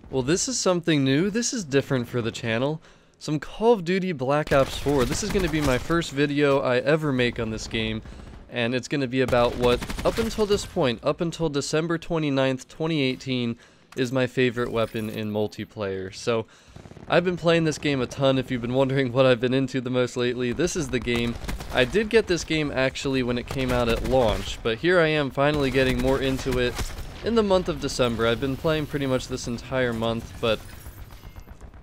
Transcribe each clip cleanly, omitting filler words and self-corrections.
Well, this is something new. This is different for the channel. Some Call of Duty Black Ops 4. This is going to be my first video I ever make on this game, and it's going to be about what, up until this point, up until December 29th, 2018, is my favorite weapon in multiplayer. So, I've been playing this game a ton. If you've been wondering what I've been into the most lately, this is the game. I did get this game actually when it came out at launch, but here I am finally getting more into it in the month of December. I've been playing pretty much this entire month, but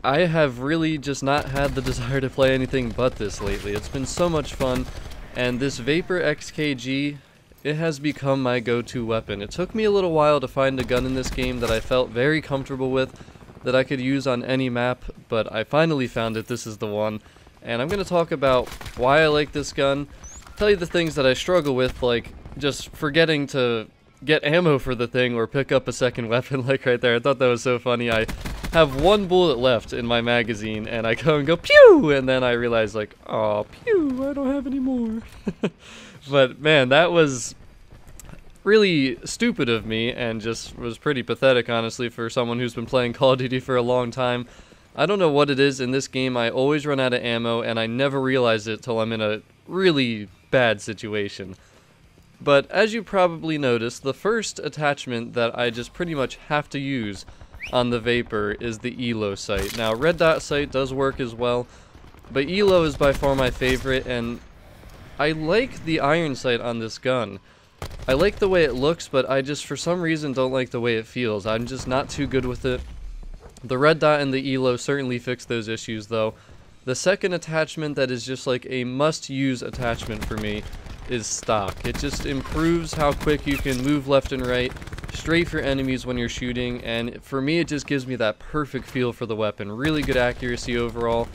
I have really just not had the desire to play anything but this lately. It's been so much fun, and this VAPR-XKG, it has become my go-to weapon. It took me a little while to find a gun in this game that I felt very comfortable with, that I could use on any map, but I finally found it. This is the one, and I'm going to talk about why I like this gun, tell you the things that I struggle with, like just forgetting to get ammo for the thing or pick up a second weapon, like right there. I thought that was so funny. I have one bullet left in my magazine, and I go and go pew, and then I realize, like, oh, pew, I don't have any more. But man, that was really stupid of me, and just was pretty pathetic, honestly, for someone who's been playing Call of Duty for a long time. I don't know what it is in this game. I always run out of ammo, and I never realize it till I'm in a really bad situation. But as you probably noticed, the first attachment that I just pretty much have to use on the Vapor is the ELO sight. Now, red dot sight does work as well, but ELO is by far my favorite, and I like the iron sight on this gun. I like the way it looks, but I just for some reason don't like the way it feels. I'm just not too good with it. The red dot and the ELO certainly fix those issues, though. The second attachment that is just like a must-use attachment for me is stock. It just improves how quick you can move left and right, straight for enemies when you're shooting, and for me it just gives me that perfect feel for the weapon. Really good accuracy overall.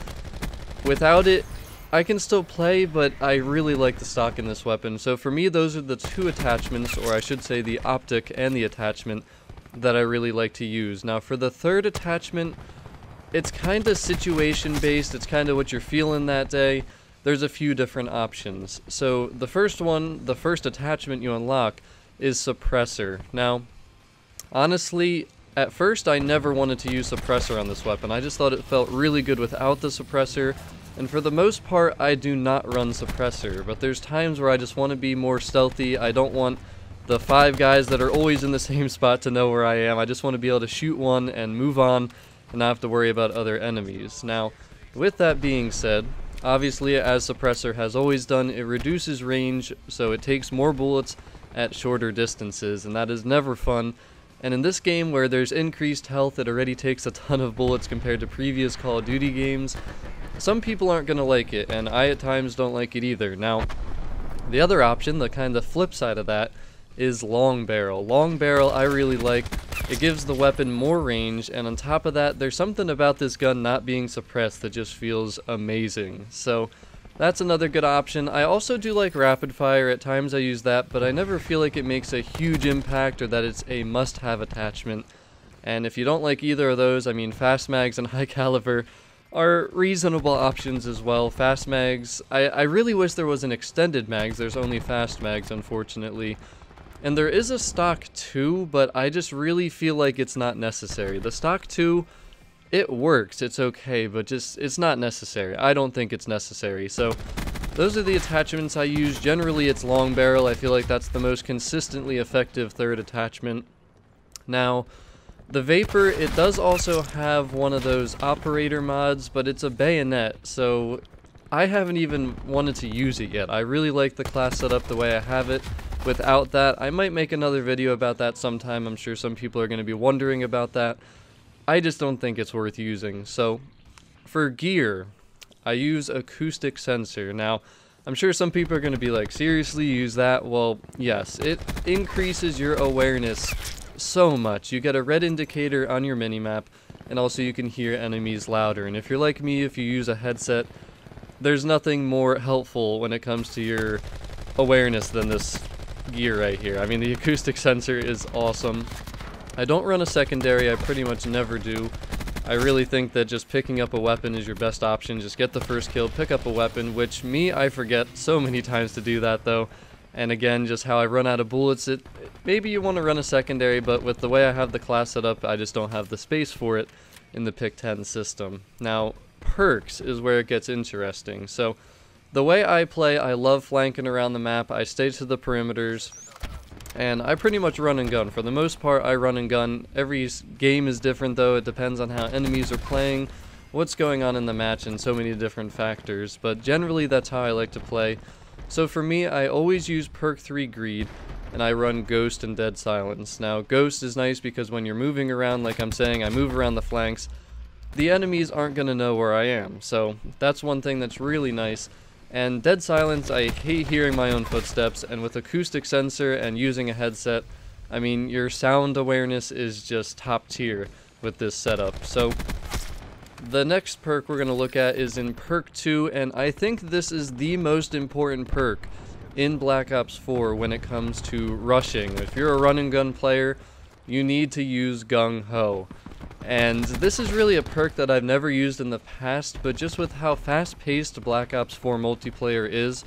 Without it, I can still play, but I really like the stock in this weapon. So for me, those are the two attachments, or I should say the optic and the attachment, that I really like to use. Now for the third attachment, it's kind of situation based. It's kind of what you're feeling that day. There's a few different options. So the first one, the first attachment you unlock is suppressor. Now, honestly, at first I never wanted to use suppressor on this weapon. I just thought it felt really good without the suppressor. And for the most part, I do not run suppressor, but there's times where I just want to be more stealthy. I don't want the 5 guys that are always in the same spot to know where I am. I just want to be able to shoot one and move on and not have to worry about other enemies. Now, with that being said, obviously, as suppressor has always done, it reduces range, so it takes more bullets at shorter distances, and that is never fun. And in this game where there's increased health, it already takes a ton of bullets compared to previous Call of Duty games. Some people aren't going to like it, and I at times don't like it either. Now, the other option, the kind of flip side of that, is long barrel. Long barrel I really like. It gives the weapon more range, and on top of that, there's something about this gun not being suppressed that just feels amazing. So, that's another good option. I also do like rapid fire. At times I use that, but I never feel like it makes a huge impact or that it's a must-have attachment. And if you don't like either of those, I mean, fast mags and high caliber are reasonable options as well. Fast mags, I really wish there was an extended mags. There's only fast mags, unfortunately. And there is a stock 2, but I just really feel like it's not necessary. The stock 2, it works, it's okay, but just, it's not necessary. I don't think it's necessary. So, those are the attachments I use. Generally, it's long barrel. I feel like that's the most consistently effective third attachment. Now, the Vapor, it does also have one of those operator mods, but it's a bayonet, so I haven't even wanted to use it yet. I really like the class setup the way I have it. Without that, I might make another video about that sometime. I'm sure some people are going to be wondering about that. I just don't think it's worth using. So, for gear, I use acoustic sensor. Now, I'm sure some people are going to be like, seriously, use that? Well, yes, it increases your awareness so much. You get a red indicator on your minimap, and also you can hear enemies louder. And if you're like me, if you use a headset, there's nothing more helpful when it comes to your awareness than this gear right here. I mean, the acoustic sensor is awesome. I don't run a secondary. I pretty much never do. I really think that just picking up a weapon is your best option. Just get the first kill, pick up a weapon, which I forget so many times to do that though. And again, just how I run out of bullets, maybe you want to run a secondary, but with the way I have the class set up, I just don't have the space for it in the pick 10 system. Now, perks is where it gets interesting. So, the way I play, I love flanking around the map, I stay to the perimeters, and I pretty much run and gun. For the most part, I run and gun. Every game is different though, it depends on how enemies are playing, what's going on in the match, and so many different factors, but generally that's how I like to play. So for me, I always use perk 3 Greed, and I run Ghost and Dead Silence. Now, Ghost is nice because when you're moving around, like I'm saying, I move around the flanks, the enemies aren't going to know where I am, so that's one thing that's really nice. And Dead Silence, I hate hearing my own footsteps, and with acoustic sensor and using a headset, I mean, your sound awareness is just top tier with this setup. So the next perk we're going to look at is in perk 2, and I think this is the most important perk in Black Ops 4 when it comes to rushing. If you're a run and gun player, you need to use Gung Ho. And this is really a perk that I've never used in the past, but just with how fast-paced Black Ops 4 multiplayer is,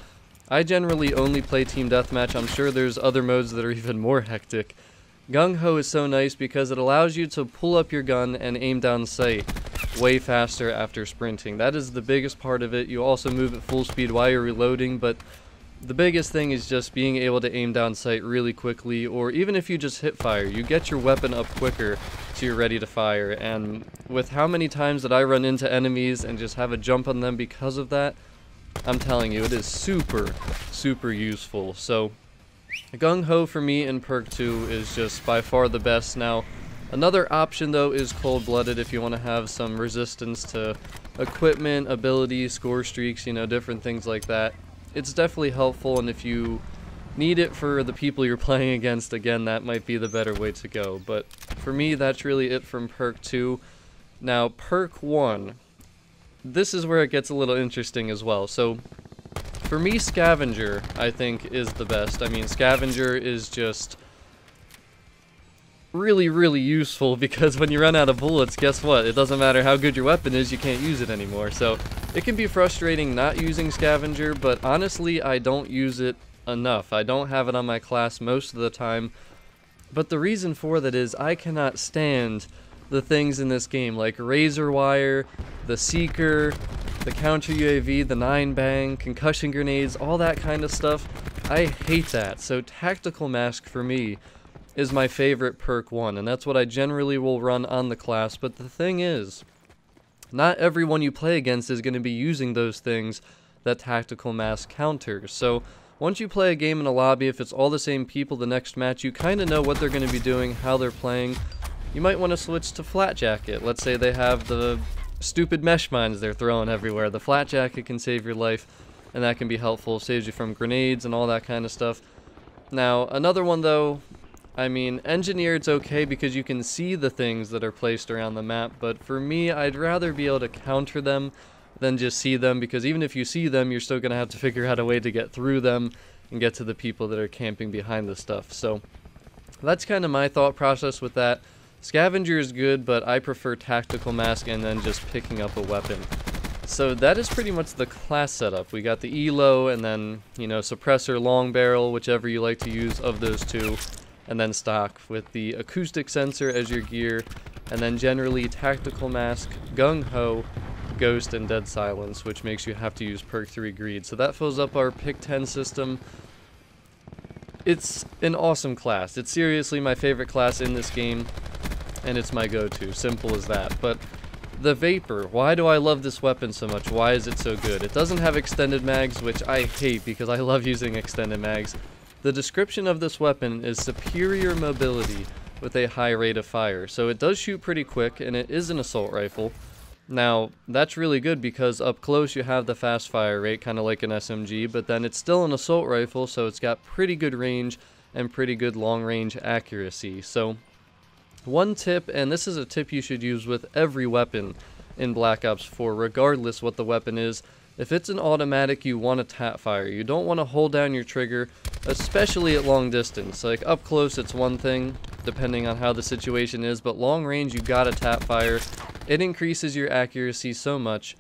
I generally only play Team Deathmatch. I'm sure there's other modes that are even more hectic. Gung Ho is so nice because it allows you to pull up your gun and aim down sight way faster after sprinting. That is the biggest part of it. You also move at full speed while you're reloading, but the biggest thing is just being able to aim down sight really quickly, or even if you just hit fire, you get your weapon up quicker so you're ready to fire. And with how many times that I run into enemies and just have a jump on them because of that, I'm telling you, it is super, super useful. So Gung Ho for me in perk 2 is just by far the best. Now, another option though is Cold Blooded if you want to have some resistance to equipment, abilities, score streaks, you know, different things like that. It's definitely helpful, and if you need it for the people you're playing against, again, that might be the better way to go. But for me, that's really it from perk 2. Now, perk 1, this is where it gets a little interesting as well. So, for me, Scavenger, I think, is the best. I mean, Scavenger is just really, really useful because when you run out of bullets, guess what? It doesn't matter how good your weapon is, you can't use it anymore. So, it can be frustrating not using Scavenger, but honestly, I don't use it enough. I don't have it on my class most of the time. But the reason for that is I cannot stand the things in this game like Razor Wire, the Seeker, the Counter UAV, the 9-bang, concussion grenades, all that kind of stuff. I hate that. So Tactical Mask for me is my favorite perk 1, and that's what I generally will run on the class. But the thing is, not everyone you play against is going to be using those things that Tactical Mask counters. So once you play a game in a lobby, if it's all the same people the next match, you kind of know what they're going to be doing, how they're playing. You might want to switch to Flat Jacket. Let's say they have the stupid mesh mines they're throwing everywhere. The Flat Jacket can save your life, and that can be helpful. Saves you from grenades and all that kind of stuff. Now, another one though, I mean, Engineered's okay because you can see the things that are placed around the map, but for me, I'd rather be able to counter them than just see them, because even if you see them, you're still going to have to figure out a way to get through them and get to the people that are camping behind the stuff. So that's kind of my thought process with that. Scavenger is good, but I prefer Tactical Mask and then just picking up a weapon. So that is pretty much the class setup. We got the ELO and then, you know, Suppressor, Long Barrel, whichever you like to use of those two. And then stock with the acoustic sensor as your gear, and then generally Tactical Mask, Gung Ho, Ghost, and Dead Silence, which makes you have to use perk 3 Greed. So that fills up our pick 10 system. It's an awesome class. It's seriously my favorite class in this game, and it's my go-to. Simple as that. But the Vapor, why do I love this weapon so much? Why is it so good? It doesn't have extended mags, which I hate because I love using extended mags. The description of this weapon is superior mobility with a high rate of fire. So it does shoot pretty quick, and it is an assault rifle. Now, that's really good because up close you have the fast fire rate, kind of like an SMG, but then it's still an assault rifle, so it's got pretty good range and pretty good long range accuracy. So one tip, and this is a tip you should use with every weapon in Black Ops 4, regardless what the weapon is. If it's an automatic, you want to tap fire. You don't want to hold down your trigger, especially at long distance. Like up close, it's one thing, depending on how the situation is, but long range, you gotta tap fire. It increases your accuracy so much.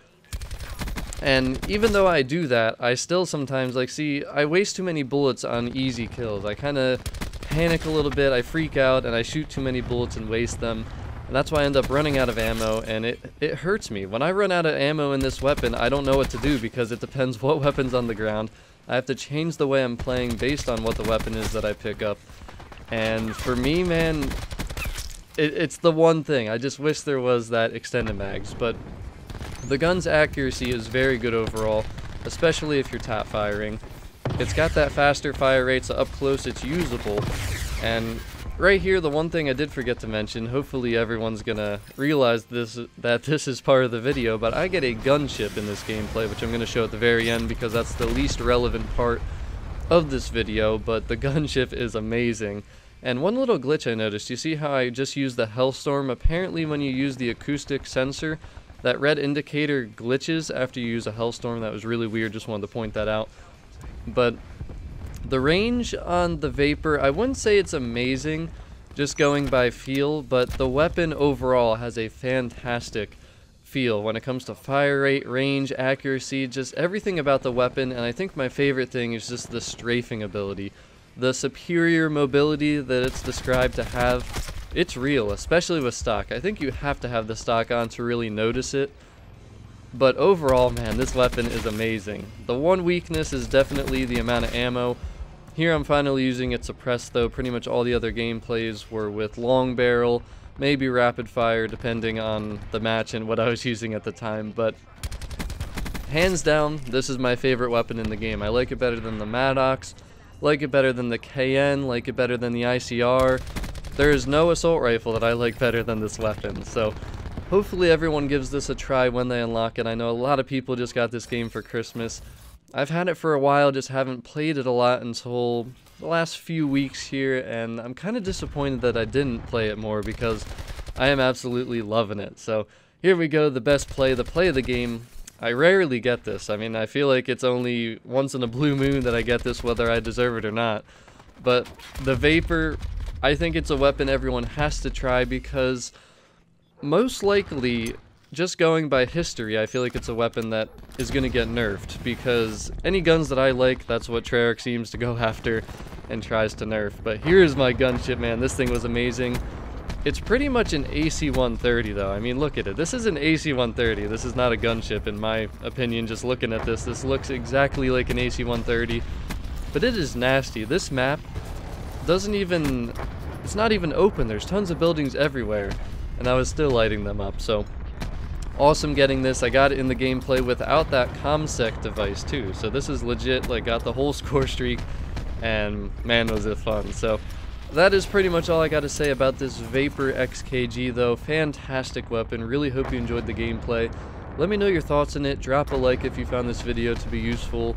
And even though I do that, I still sometimes, like, see, I waste too many bullets on easy kills. I kind of panic a little bit, I freak out, and I shoot too many bullets and waste them. And that's why I end up running out of ammo, and it hurts me. When I run out of ammo in this weapon, I don't know what to do because it depends what weapon's on the ground. I have to change the way I'm playing based on what the weapon is that I pick up. And for me, man, it's the one thing. I just wish there was that extended mags, but the gun's accuracy is very good overall, especially if you're tap firing. It's got that faster fire rate, so up close it's usable. And right here, the one thing I did forget to mention, hopefully everyone's gonna realize that this is part of the video, but I get a gunship in this gameplay, which I'm gonna show at the very end because that's the least relevant part of this video, but the gunship is amazing. And one little glitch I noticed, you see how I just used the Hellstorm? Apparently when you use the acoustic sensor, that red indicator glitches after you use a Hellstorm. That was really weird, just wanted to point that out. But the range on the Vapor, I wouldn't say it's amazing, just going by feel, but the weapon overall has a fantastic feel when it comes to fire rate, range, accuracy, just everything about the weapon. And I think my favorite thing is just the strafing ability. The superior mobility that it's described to have, it's real, especially with stock. I think you have to have the stock on to really notice it. But overall, man, this weapon is amazing. The one weakness is definitely the amount of ammo. Here I'm finally using it suppressed though. Pretty much all the other gameplays were with long barrel, maybe rapid fire, depending on the match and what I was using at the time. But hands down, this is my favorite weapon in the game. I like it better than the Maddox, like it better than the KN, like it better than the ICR. There is no assault rifle that I like better than this weapon. So hopefully everyone gives this a try when they unlock it. I know a lot of people just got this game for Christmas. I've had it for a while, just haven't played it a lot until the last few weeks here, and I'm kind of disappointed that I didn't play it more because I am absolutely loving it. So here we go, the best play, the play of the game. I rarely get this. I mean, I feel like it's only once in a blue moon that I get this, whether I deserve it or not. But the Vapor, I think it's a weapon everyone has to try because most likely, just going by history, I feel like it's a weapon that is going to get nerfed because any guns that I like, that's what Treyarch seems to go after and tries to nerf. But here's my gunship, man. This thing was amazing. It's pretty much an AC-130 though. I mean, look at it. This is an AC-130. This is not a gunship in my opinion. Just looking at this, this looks exactly like an AC-130, but it is nasty. This map doesn't even, it's not even open. There's tons of buildings everywhere, and I was still lighting them up. So awesome getting this. I got it in the gameplay without that ComSec device too. So this is legit, like, got the whole score streak, and man, was it fun. So that is pretty much all I got to say about this VAPR-XKG though. Fantastic weapon. Really hope you enjoyed the gameplay. Let me know your thoughts on it. Drop a like if you found this video to be useful,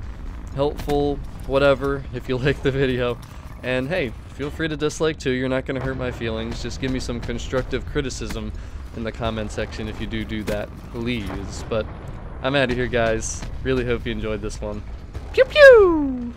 helpful, whatever, if you liked the video. And hey, feel free to dislike too. You're not going to hurt my feelings. Just give me some constructive criticism in the comment section if you do that, please. But I'm out of here, guys. Really hope you enjoyed this one. Pew pew!